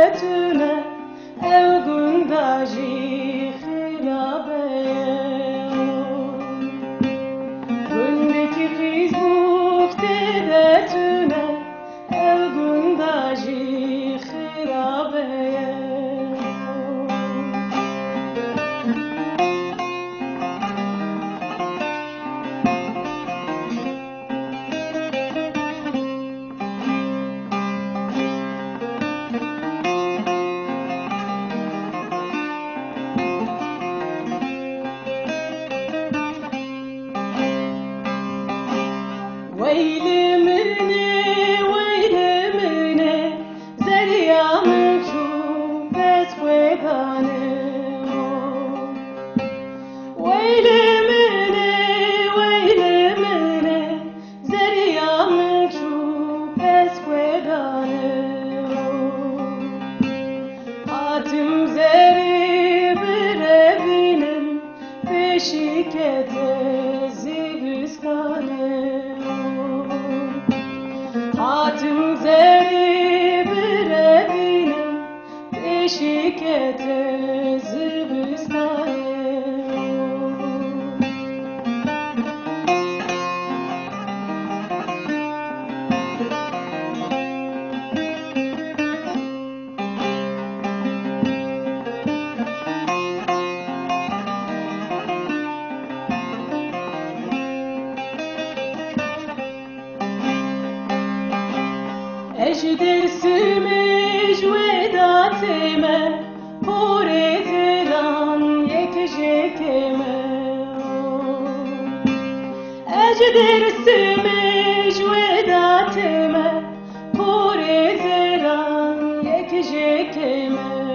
دتونه او گنداجی خرابه گندکی خیز بوخته دتونه او گنداجی خرابه ويلي مني زريا مكشوفة ويغاني ويلي مني زريا مكشوفة ويغاني هاتم زري بربينم بشيكته زيبسكاني Hatım zeri birebinem eşikete zibistane Ejder sümüş vedatime Pure zilan yekjekeme Ejder sümüş vedatime Pure zilan yekjekeme